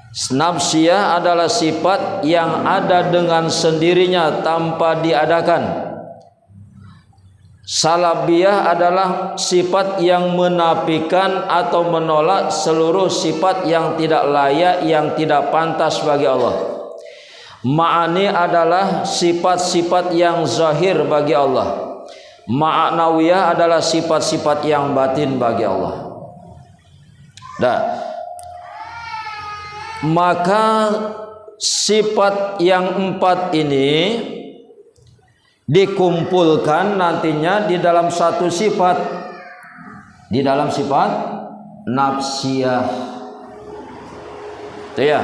Nafsiyah adalah sifat yang ada dengan sendirinya tanpa diadakan. Salabiyah adalah sifat yang menafikan atau menolak seluruh sifat yang tidak layak, yang tidak pantas bagi Allah. Ma'ani adalah sifat-sifat yang zahir bagi Allah. Ma'nawiyah adalah sifat-sifat yang batin bagi Allah. Maka sifat yang empat ini dikumpulkan nantinya di dalam satu sifat, di dalam sifat nafsiyah. Itu ya.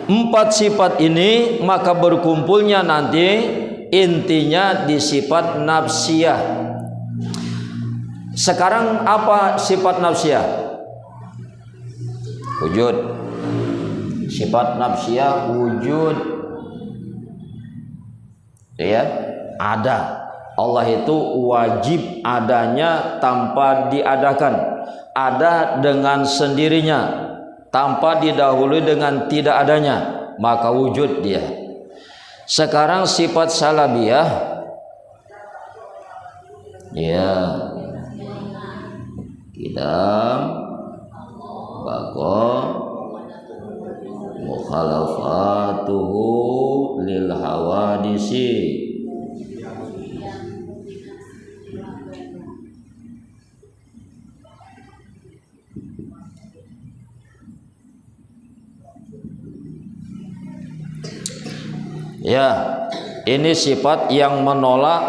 Empat sifat ini maka berkumpulnya nanti intinya di sifat nafsiyah. Sekarang apa sifat nafsiyah? Wujud. Sifat nafsiyah wujud. Ya, ada. Allah itu wajib adanya tanpa diadakan. Ada dengan sendirinya tanpa didahului dengan tidak adanya, maka wujud dia. Sekarang sifat salabiyah, ya, kidam, baqa, mukhalafatuhu lil hawadisi. Ya, ini sifat yang menolak,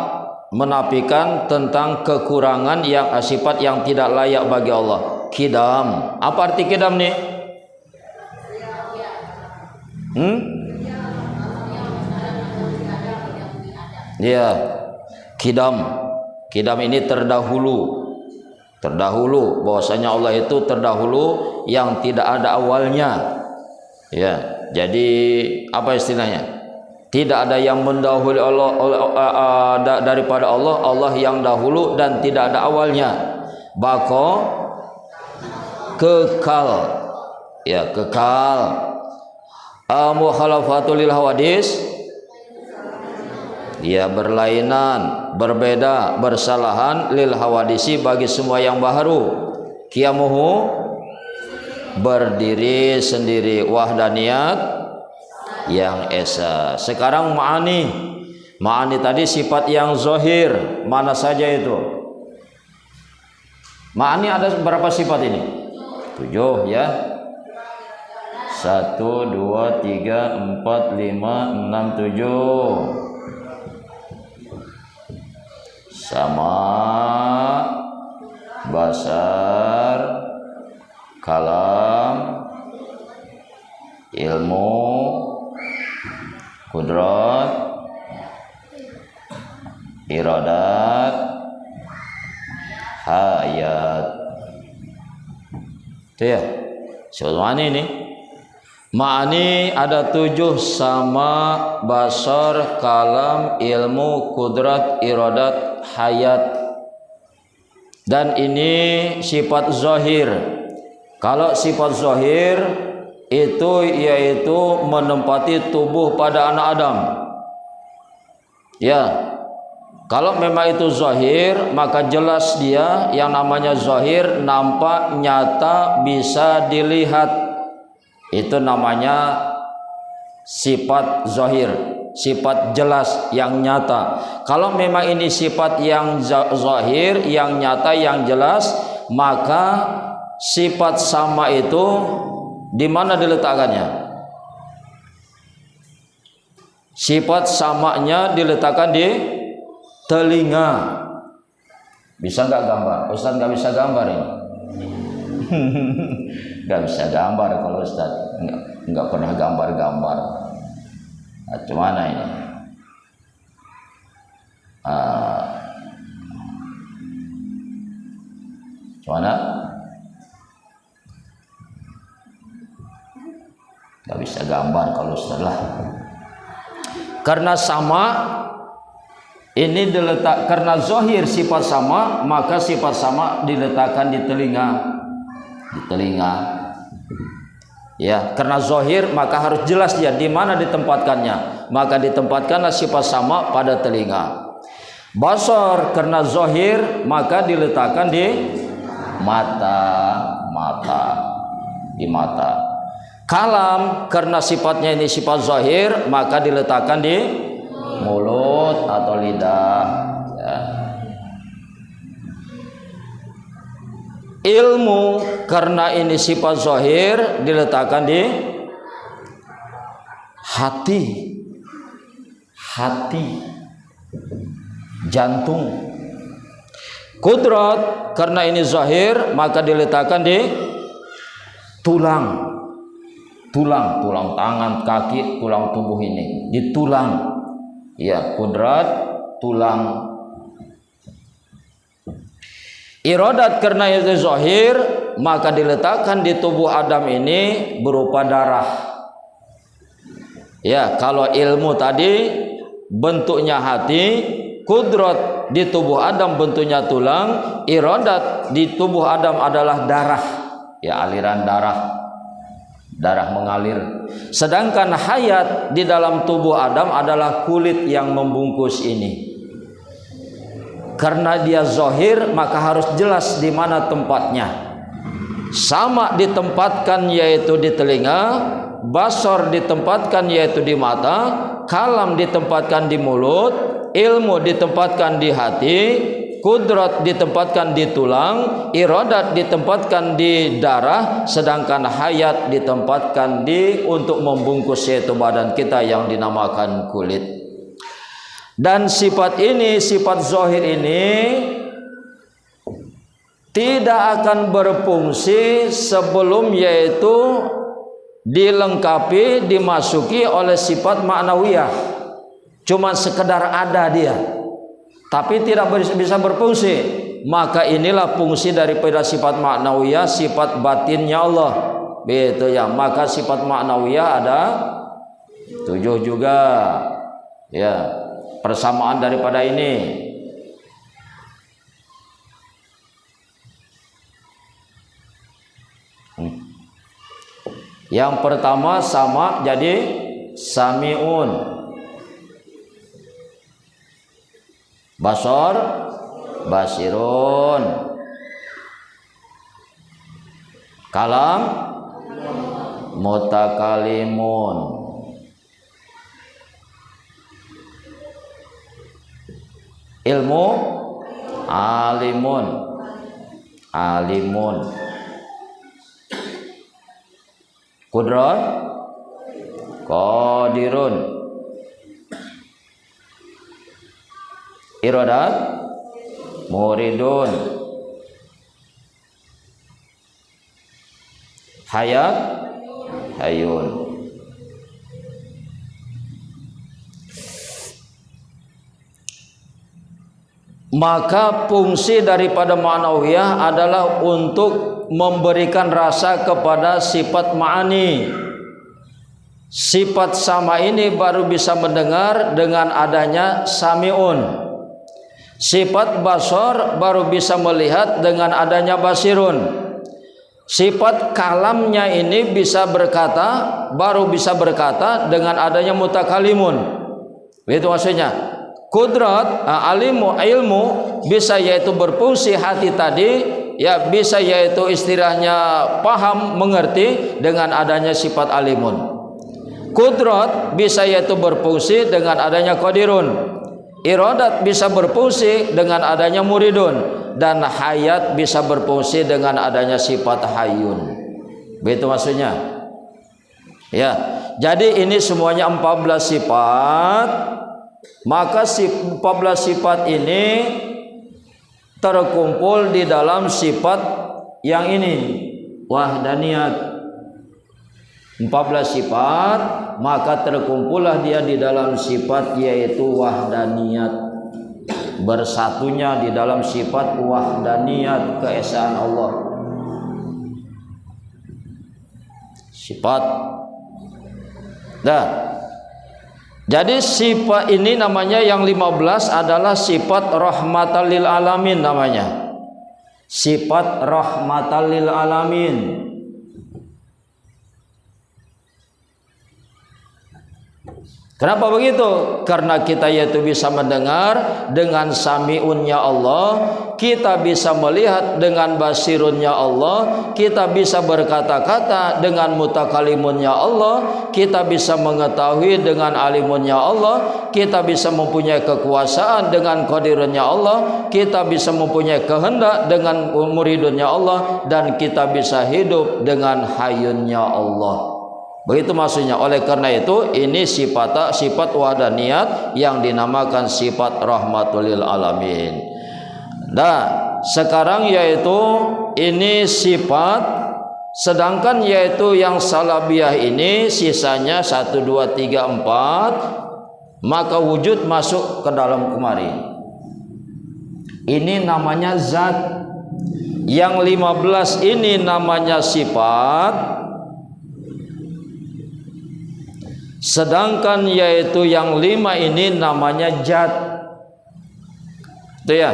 menafikan tentang kekurangan yang sifat yang tidak layak bagi Allah. Kidam. Apa arti kidam nih? Ya, kidam. Kidam ini terdahulu. Terdahulu, bahwasanya Allah itu terdahulu yang tidak ada awalnya. Ya, jadi apa istilahnya? Tidak ada yang mendahului Allah daripada Allah, Allah yang dahulu dan tidak ada awalnya. Baqa, kekal, ya, kekal. Mukhalafatul lil hawadis, ya, berlainan, berbeda, bersalahan, lil hawadisi, bagi semua yang baharu. Qiyamuhu, berdiri sendiri, wahdaniyat, yang esa. Sekarang ma'ani. Ma'ani tadi sifat yang zahir, mana saja itu? Ma'ani ada berapa sifat ini? 7 ya. 1, 2, 3, 4, 5, 6, 7. Sama, basar, kalam, ilmu, kudrat, iradat, hayat. Itu ya. Soal ini ma'ani ada 7, sama, basar, kalam, ilmu, kudrat, iradat, hayat. Dan ini sifat zahir. Kalau sifat zahir itu yaitu menempati tubuh pada anak Adam. Ya, kalau memang itu zahir, maka jelas dia yang namanya zahir, nampak, nyata, bisa dilihat. Itu namanya sifat zahir, sifat jelas yang nyata. Kalau memang ini sifat yang zahir, yang nyata, yang jelas, maka sifat sama itu di mana diletakkannya? Sifat samanya diletakkan di telinga. Bisa nggak gambar? Ustaz nggak bisa gambar ini. Nggak bisa gambar kalau Ustaz nggak pernah gambar-gambar. Nah, gimana ini? Gimana? Gak bisa gambar kalau setelah, karena sama ini diletak, karena zahir sifat sama, maka sifat sama diletakkan di telinga, Ya, karena zahir maka harus jelas dia di mana ditempatkannya. Maka ditempatkanlah sifat sama pada telinga. Basar karena zahir maka diletakkan di mata, di mata. Kalam karena sifatnya ini sifat zahir maka diletakkan di mulut atau lidah. Ya. Ilmu karena ini sifat zahir diletakkan di hati, jantung. Kudrat karena ini zahir maka diletakkan di tulang tangan, kaki, tulang tubuh ini di tulang. Ya, kudrat tulang. Iradat karena itu zahir maka diletakkan di tubuh Adam ini berupa darah. Ya, kalau ilmu tadi bentuknya hati, kudrat di tubuh Adam bentuknya tulang, iradat di tubuh Adam adalah darah. Ya, aliran darah mengalir. Sedangkan hayat di dalam tubuh Adam adalah kulit yang membungkus ini. Karena dia zahir maka harus jelas di mana tempatnya. Sama ditempatkan yaitu di telinga, basar ditempatkan yaitu di mata, kalam ditempatkan di mulut, ilmu ditempatkan di hati, kudrat ditempatkan di tulang, iradat ditempatkan di darah, sedangkan hayat ditempatkan di untuk membungkus yaitu badan kita yang dinamakan kulit. Dan sifat ini, sifat zahir ini tidak akan berfungsi sebelum yaitu dilengkapi, dimasuki oleh sifat ma'nawiyah. Cuma sekedar ada dia, tapi tidak bisa berfungsi. Maka inilah fungsi daripada sifat ma'nawiyah, sifat batinnya Allah. Begitu ya. Maka sifat ma'nawiyah ada 7 juga. Ya, persamaan daripada ini. Yang pertama sama jadi sami'un, basar basirun, kalam mutakalimun, ilmu alimun, kudrat qadirun, iradat muridun, hayat hayun. Maka fungsi daripada ma'nawiyah adalah untuk memberikan rasa kepada sifat ma'ani. Sifat sama ini baru bisa mendengar dengan adanya sami'un. Sifat basar baru bisa melihat dengan adanya basirun. Sifat kalamnya ini bisa berkata, baru bisa berkata dengan adanya mutakalimun. Itu maksudnya. Kudrat, ilmu bisa yaitu berfungsi hati tadi, ya bisa yaitu istilahnya paham, mengerti dengan adanya sifat alimun. Kudrat bisa yaitu berfungsi dengan adanya qadirun. Iradat bisa berfungsi dengan adanya muridun, dan hayat bisa berfungsi dengan adanya sifat hayyun. Begitu maksudnya. Ya, jadi ini semuanya 14 sifat. Maka 14 sifat ini terkumpul di dalam sifat yang ini, wahdaniyat. 14 sifat, maka terkumpullah dia di dalam sifat yaitu wahdaniyat. Bersatunya di dalam sifat wahdaniyat, keesaan Allah. Sifat. Dah. Jadi sifat ini namanya yang 15 adalah sifat rahmatan lil alamin namanya. Sifat rahmatan lil alamin. Kenapa begitu? Karena kita yaitu bisa mendengar dengan sami'unnya Allah, kita bisa melihat dengan basirunnya Allah, kita bisa berkata-kata dengan mutakalimunnya Allah, kita bisa mengetahui dengan alimunnya Allah, kita bisa mempunyai kekuasaan dengan qadirunnya Allah, kita bisa mempunyai kehendak dengan muridunnya Allah, dan kita bisa hidup dengan hayyunnya Allah. Begitu maksudnya. Oleh karena itu ini sifat wahdaniyat yang dinamakan sifat rahmatul lil alamin. Nah, sekarang yaitu ini sifat, sedangkan yaitu yang salabiyah ini sisanya 1 2 3 4, maka wujud masuk ke dalam kemari. Ini namanya zat. Yang 15 ini namanya sifat. Sedangkan yaitu yang 5 ini namanya zat. Itu ya.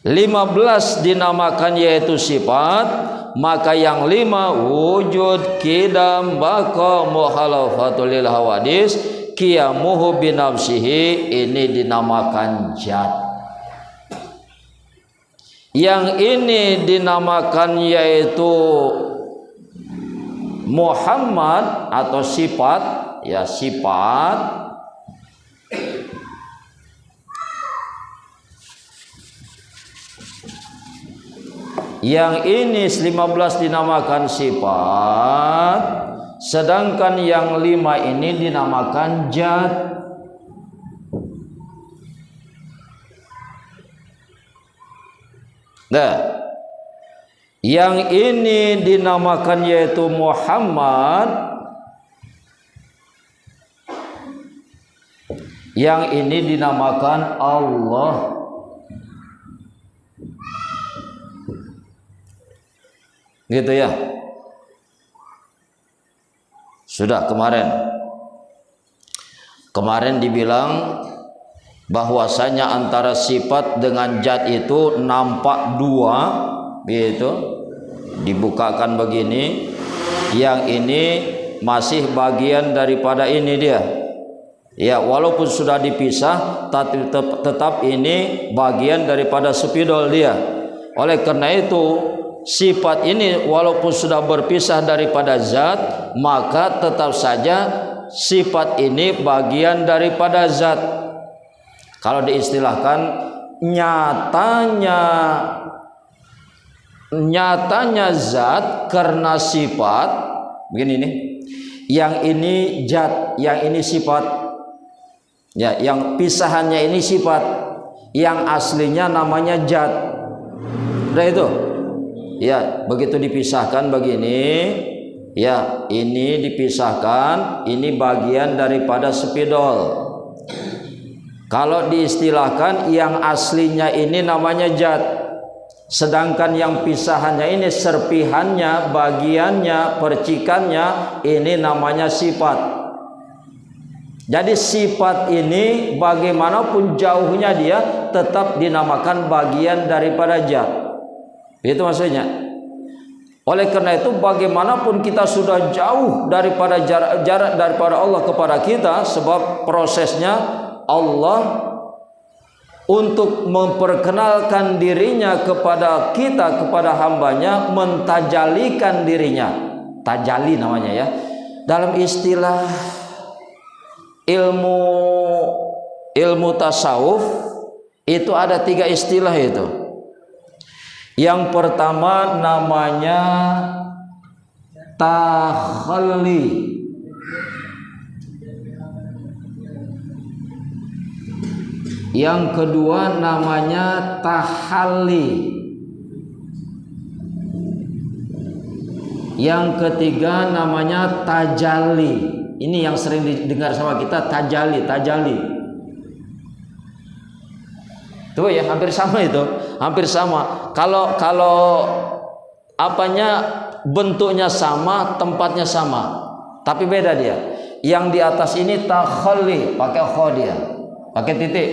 15 dinamakan yaitu sifat, maka yang 5 wujud, qidam, baqa, muhalafatul lil hawadis, qiyamuhu binafsihi, ini dinamakan zat. Yang ini dinamakan yaitu Muhammad atau sifat, ya sifat. Yang ini 15 dinamakan sifat, sedangkan yang 5 ini dinamakan zat. Nah, yang ini dinamakan yaitu Muhammad, yang ini dinamakan Allah. Gitu ya. Sudah kemarin dibilang bahwasanya antara sifat dengan zat itu nampak dua, gitu. Dibukakan begini, yang ini masih bagian daripada ini dia. Ya, walaupun sudah dipisah, tapi tetap ini bagian daripada spidol dia. Oleh karena itu, sifat ini walaupun sudah berpisah daripada zat, maka tetap saja sifat ini bagian daripada zat. Kalau diistilahkan, nyatanya zat karena sifat. Begini nih, yang ini zat, yang ini sifat. Ya, yang pisahannya ini sifat, yang aslinya namanya zat. Udah itu. Ya, begitu dipisahkan begini, ya, ini dipisahkan, ini bagian daripada spidol. Kalau diistilahkan, yang aslinya ini namanya zat, sedangkan yang pisahannya ini, serpihannya, bagiannya, percikannya, ini namanya sifat. Jadi sifat ini bagaimanapun jauhnya dia tetap dinamakan bagian daripada zat. Itu maksudnya. Oleh karena itu bagaimanapun kita sudah jauh daripada jarak daripada Allah kepada kita, sebab prosesnya Allah untuk memperkenalkan dirinya kepada kita, kepada hambanya, mentajalikan dirinya. Tajali namanya ya. Dalam istilah ilmu tasawuf itu ada 3 istilah itu. Yang pertama namanya takhalli. Yang kedua namanya tahalli. Yang ketiga namanya tajalli. Ini yang sering didengar sama kita, tajalli. Tuh ya, hampir sama itu, hampir sama. Kalau apanya bentuknya sama, tempatnya sama, tapi beda dia. Yang di atas ini takhalli, pakai kha dia, pakai titik,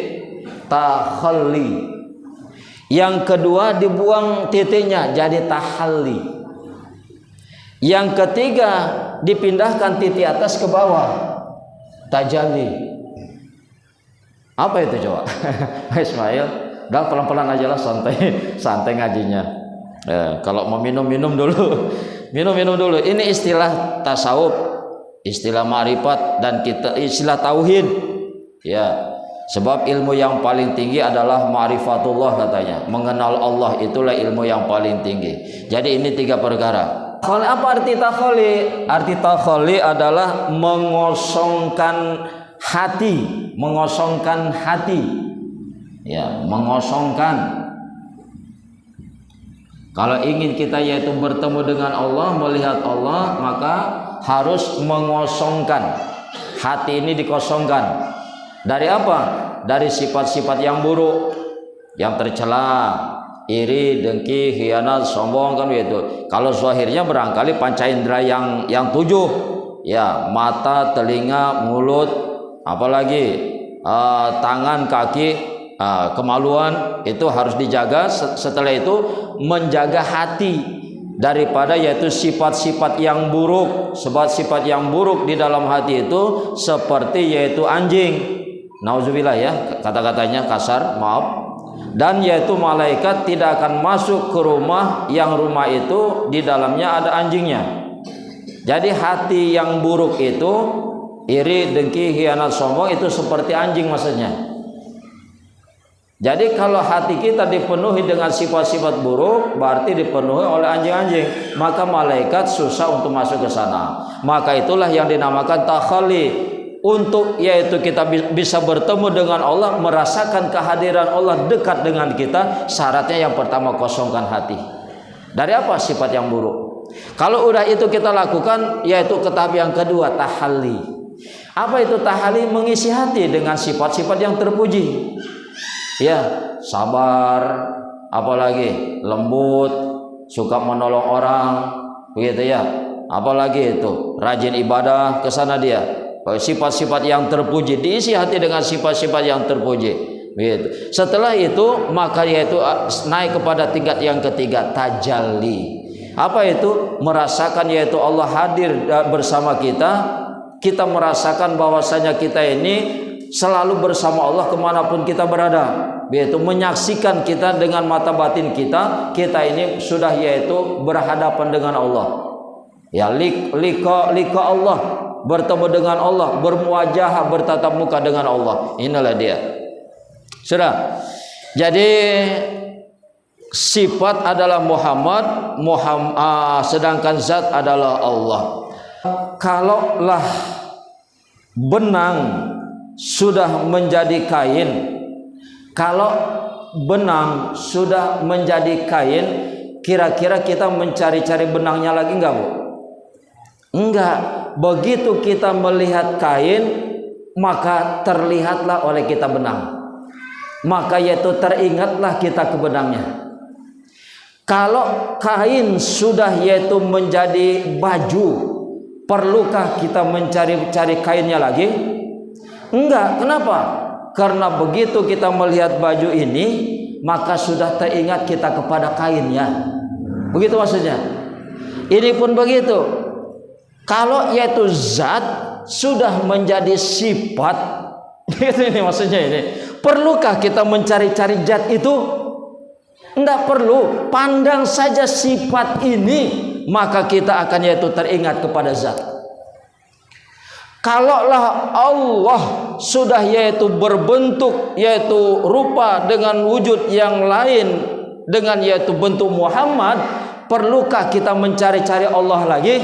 takhalli. Yang kedua dibuang titiknya, jadi tahalli. Yang ketiga dipindahkan titik atas ke bawah, tajalli. Apa itu coba? Ismail, udah pelan-pelan aja lah, santai ngajinya. Kalau mau minum dulu. Minum dulu. Ini istilah tasawuf, istilah ma'rifat, dan kita istilah tauhid. Ya, sebab ilmu yang paling tinggi adalah ma'rifatullah katanya. Mengenal Allah itulah ilmu yang paling tinggi. Jadi ini 3 perkara. Apa arti takhalli? Arti takhalli adalah mengosongkan hati, ya, mengosongkan. Kalau ingin kita yaitu bertemu dengan Allah, melihat Allah, maka harus mengosongkan hati ini, dikosongkan dari apa? Dari sifat-sifat yang buruk, yang tercela, iri, dengki, khianat, sombong, kan begitu. Kalau zahirnya barangkali panca indera yang 7, ya, mata, telinga, mulut, apalagi tangan, kaki, kemaluan, itu harus dijaga. Setelah itu menjaga hati daripada yaitu sifat-sifat yang buruk. Sebab sifat yang buruk di dalam hati itu seperti yaitu anjing. Nauzubillah ya, kata-katanya kasar, maaf. Dan yaitu malaikat tidak akan masuk ke rumah yang rumah itu di dalamnya ada anjingnya. Jadi hati yang buruk itu, iri, dengki, khianat, sombong, itu seperti anjing maksudnya. Jadi kalau hati kita dipenuhi dengan sifat-sifat buruk, berarti dipenuhi oleh anjing-anjing, maka malaikat susah untuk masuk ke sana. Maka itulah yang dinamakan takhalli. Untuk yaitu kita bisa bertemu dengan Allah, merasakan kehadiran Allah dekat dengan kita, syaratnya yang pertama kosongkan hati. Dari apa? Sifat yang buruk. Kalau udah itu kita lakukan, yaitu ke tahap yang kedua, tahalli. Apa itu tahalli? Mengisi hati dengan sifat-sifat yang terpuji. Ya, sabar, apalagi lembut, suka menolong orang, begitu ya. Apalagi itu rajin ibadah, ke sana dia. Sifat-sifat yang terpuji, diisi hati dengan sifat-sifat yang terpuji. Begitu. Setelah itu maka yaitu naik kepada tingkat yang ketiga, tajalli. Apa itu? Merasakan yaitu Allah hadir bersama kita. Kita merasakan bahwasanya kita ini selalu bersama Allah kemanapun kita berada. Yaitu menyaksikan kita dengan mata batin kita, kita ini sudah yaitu berhadapan dengan Allah. Ya, lika Allah, bertemu dengan Allah, bermuajahah, bertatap muka dengan Allah. Inilah dia. Sudah. Jadi sifat adalah Muhammad, sedangkan zat adalah Allah. Kalaulah benang sudah menjadi kain, kalau benang sudah menjadi kain, kira-kira kita mencari-cari benangnya lagi enggak, Bu? Enggak. Begitu kita melihat kain, maka terlihatlah oleh kita benang. Maka yaitu teringatlah kita ke benangnya. Kalau kain sudah yaitu menjadi baju, perlukah kita mencari-cari kainnya lagi? Enggak. Kenapa? Karena begitu kita melihat baju ini, maka sudah teringat kita kepada kainnya. Begitu maksudnya. Ini pun begitu. Kalau yaitu zat sudah menjadi sifat, ini maksudnya ini. Perlukah kita mencari-cari zat itu? Enggak perlu. Pandang saja sifat ini, maka kita akan yaitu teringat kepada zat. Kalaulah Allah sudah yaitu berbentuk yaitu rupa dengan wujud yang lain, dengan yaitu bentuk Muhammad, perlukah kita mencari-cari Allah lagi?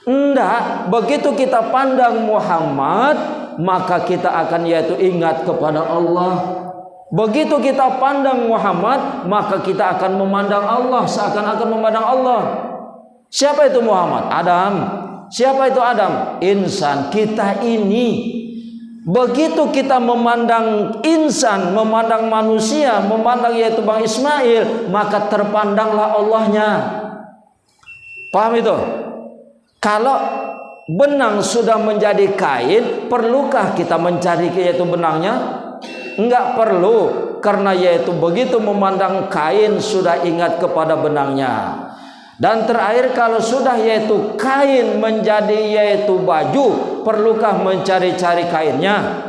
Enggak. Begitu kita pandang Muhammad, maka kita akan yaitu ingat kepada Allah. Begitu kita pandang Muhammad, maka kita akan memandang Allah, seakan-akan memandang Allah. Siapa itu Muhammad? Adam. Siapa itu Adam? Insan. Kita ini. Begitu kita memandang insan, memandang manusia, memandang yaitu Bang Ismail, maka terpandanglah Allahnya. Paham itu? Kalau benang sudah menjadi kain, perlukah kita mencari yaitu benangnya? Enggak perlu, karena yaitu begitu memandang kain sudah ingat kepada benangnya. Dan terakhir, kalau sudah yaitu kain menjadi yaitu baju, perlukah mencari-cari kainnya?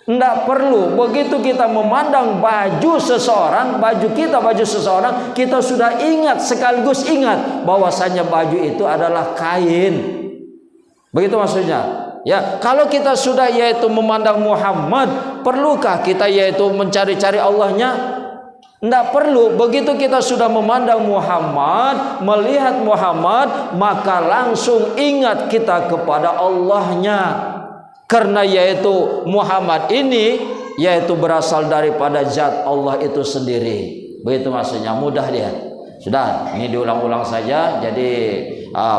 Tidak perlu. Begitu kita memandang baju seseorang, baju kita, baju seseorang, kita sudah ingat, sekaligus ingat bahwasanya baju itu adalah kain. Begitu maksudnya. Ya, kalau kita sudah yaitu memandang Muhammad, perlukah kita yaitu mencari-cari Allahnya? Tidak perlu. Begitu kita sudah memandang Muhammad, melihat Muhammad, maka langsung ingat kita kepada Allahnya. Karena yaitu Muhammad ini yaitu berasal daripada zat Allah itu sendiri. Begitu maksudnya, mudah dia. Sudah, ini diulang-ulang saja. Jadi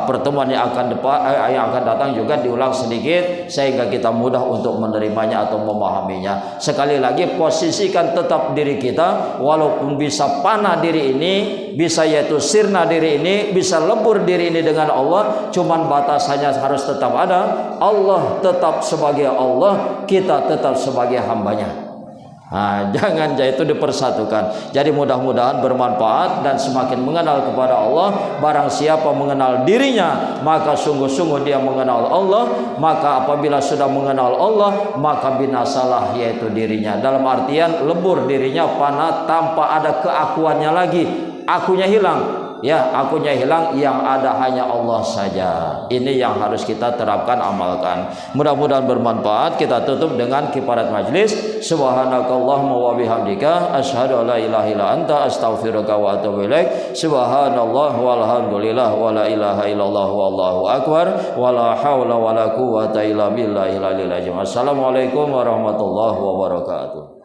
pertemuan yang akan datang juga diulang sedikit sehingga kita mudah untuk menerimanya atau memahaminya. Sekali lagi, posisikan tetap diri kita, walaupun bisa panah diri ini, bisa yaitu sirna diri ini, bisa lebur diri ini dengan Allah, cuman batasannya harus tetap ada. Allah tetap sebagai Allah, kita tetap sebagai hambanya. Jangan itu dipersatukan. Jadi mudah-mudahan bermanfaat dan semakin mengenal kepada Allah. Barang siapa mengenal dirinya, maka sungguh-sungguh dia mengenal Allah. Maka apabila sudah mengenal Allah, maka binasalah yaitu dirinya. Dalam artian lebur dirinya, panah tanpa ada keakuannya lagi. Akunya hilang. Ya, akunya hilang, yang ada hanya Allah saja. Ini yang harus kita terapkan, amalkan. Mudah-mudahan bermanfaat. Kita tutup dengan kifarat majlis. Subhanakallahumma wa bihamdika asyhadu an la ilaha illa anta astaghfiruka wa atubu ilaik. Subhanallah walhamdulillah wa la ilaha illallah wallahu akbar wa la haula wa la quwwata illa billahil aliyil azim. Assalamualaikum warahmatullahi wabarakatuh.